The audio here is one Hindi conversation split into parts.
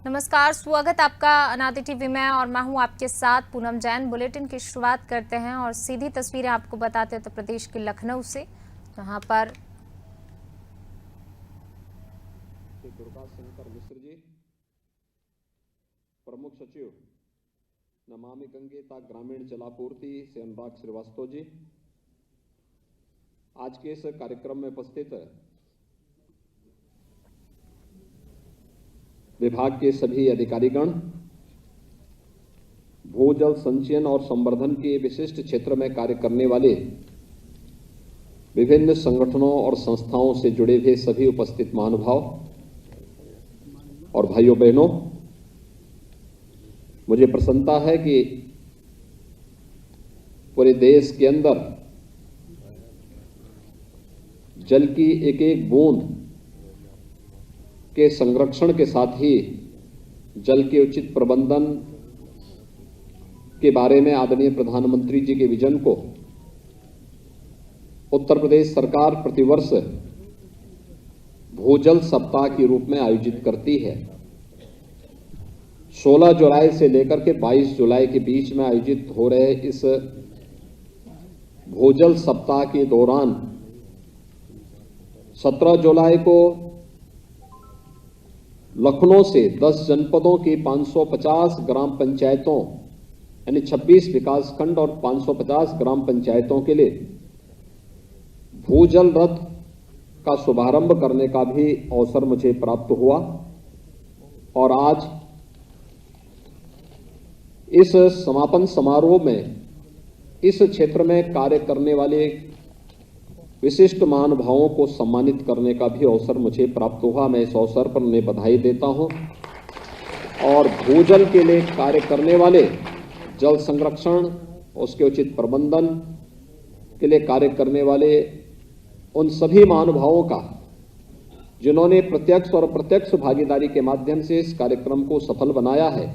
नमस्कार, स्वागत आपका अनादि टीवी में और मैं हूं आपके साथ पूनम जैन। बुलेटिन की शुरुआत करते हैं और सीधी तस्वीरें आपको बताते हैं उत्तर प्रदेश के लखनऊ से, जहां पर दुर्गा शंकर मिश्र जी, प्रमुख सचिव नमामि गंगे तथा ग्रामीण जलापूर्ति से अनुराग श्रीवास्तव जी, आज के इस कार्यक्रम में उपस्थित विभाग के सभी अधिकारीगण, भूजल संचयन और संवर्धन के विशिष्ट क्षेत्र में कार्य करने वाले विभिन्न संगठनों और संस्थाओं से जुड़े हुए सभी उपस्थित महानुभाव और भाइयों बहनों, मुझे प्रसन्नता है कि पूरे देश के अंदर जल की एक एक बूंद के संरक्षण के साथ ही जल के उचित प्रबंधन के बारे में आदरणीय प्रधानमंत्री जी के विजन को उत्तर प्रदेश सरकार प्रतिवर्ष भूजल सप्ताह के रूप में आयोजित करती है। 16 जुलाई से लेकर के 22 जुलाई के बीच में आयोजित हो रहे इस भूजल सप्ताह के दौरान 17 जुलाई को लखनऊ से 10 जनपदों की 550 ग्राम पंचायतों यानी 26 विकासखंड और 550 ग्राम पंचायतों के लिए भूजल रथ का शुभारंभ करने का भी अवसर मुझे प्राप्त हुआ और आज इस समापन समारोह में इस क्षेत्र में कार्य करने वाले विशिष्ट महानुभावों को सम्मानित करने का भी अवसर मुझे प्राप्त हुआ। मैं इस अवसर पर उन्हें बधाई देता हूं और भूजल के लिए कार्य करने वाले, जल संरक्षण, उसके उचित प्रबंधन के लिए कार्य करने वाले उन सभी महानुभावों का जिन्होंने प्रत्यक्ष और अप्रत्यक्ष भागीदारी के माध्यम से इस कार्यक्रम को सफल बनाया है,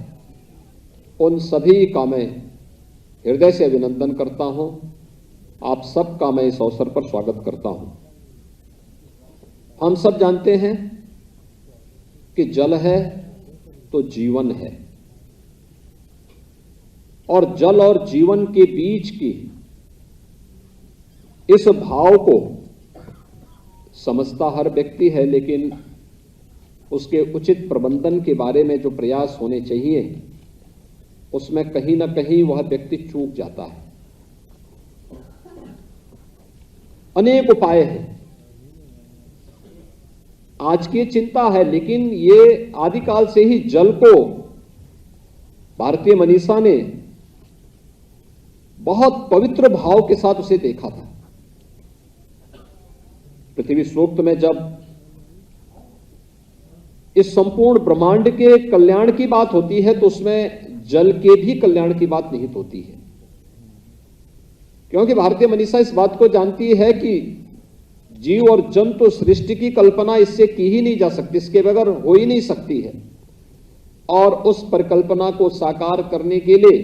उन सभी का मैं हृदय से अभिनंदन करता हूं। आप सबका मैं इस अवसर पर स्वागत करता हूं। हम सब जानते हैं कि जल है तो जीवन है और जल और जीवन के बीच की इस भाव को समझता हर व्यक्ति है, लेकिन उसके उचित प्रबंधन के बारे में जो प्रयास होने चाहिए उसमें कहीं ना कहीं वह व्यक्ति चूक जाता है। अनेक उपाय हैं, आज की चिंता है, लेकिन ये आदिकाल से ही जल को भारतीय मनीषा ने बहुत पवित्र भाव के साथ उसे देखा था। पृथ्वी सूक्त में जब इस संपूर्ण ब्रह्मांड के कल्याण की बात होती है तो उसमें जल के भी कल्याण की बात निहित होती है, क्योंकि भारतीय मनीषा इस बात को जानती है कि जीव और जंतु सृष्टि की कल्पना इससे की ही नहीं जा सकती, इसके बगैर हो ही नहीं सकती है। और उस परिकल्पना को साकार करने के लिए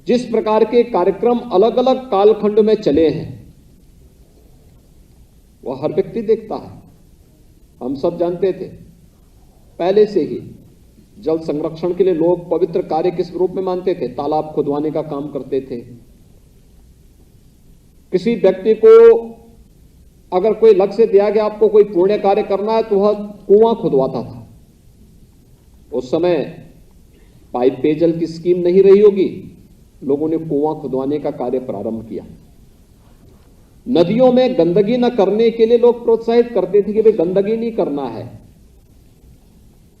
जिस प्रकार के कार्यक्रम अलग अलग कालखंड में चले हैं वह हर व्यक्ति देखता है। हम सब जानते थे पहले से ही जल संरक्षण के लिए लोग पवित्र कार्य किस रूप में मानते थे, तालाब खुदवाने का काम करते थे। किसी व्यक्ति को अगर कोई लक्ष्य दिया गया आपको कोई पुण्य कार्य करना है तो वह कुआं खुदवाता था। उस समय पाइप पेयजल की स्कीम नहीं रही होगी, लोगों ने कुआं खुदवाने का कार्य प्रारंभ किया। नदियों में गंदगी न करने के लिए लोग प्रोत्साहित करते थे कि भाई गंदगी नहीं करना है।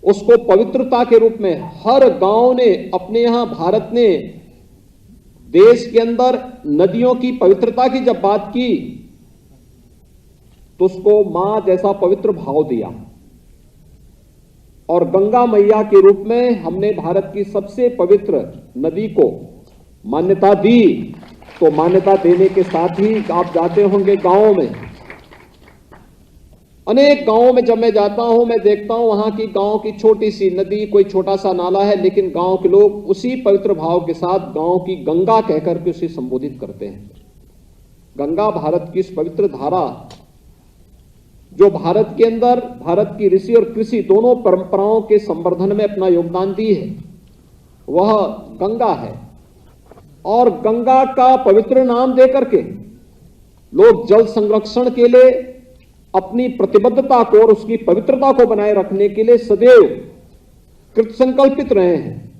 उसको पवित्रता के रूप में हर गांव ने अपने यहां, भारत ने देश के अंदर नदियों की पवित्रता की जब बात की तो उसको मां जैसा पवित्र भाव दिया और गंगा मैया के रूप में हमने भारत की सबसे पवित्र नदी को मान्यता दी। तो मान्यता देने के साथ ही आप जाते होंगे गांवों में, अनेक गांवों में जब मैं जाता हूं मैं देखता हूं वहां की गांव की छोटी सी नदी, कोई छोटा सा नाला है, लेकिन गांव के लोग उसी पवित्र भाव के साथ गांव की गंगा कहकर के उसे संबोधित करते हैं। गंगा भारत की इस पवित्र धारा जो भारत के अंदर भारत की ऋषि और कृषि दोनों परंपराओं के संवर्धन में अपना योगदान दी है, वह गंगा है। और गंगा का पवित्र नाम देकर के लोग जल संरक्षण के लिए अपनी प्रतिबद्धता को और उसकी पवित्रता को बनाए रखने के लिए सदैव कृतसंकल्पित रहे हैं।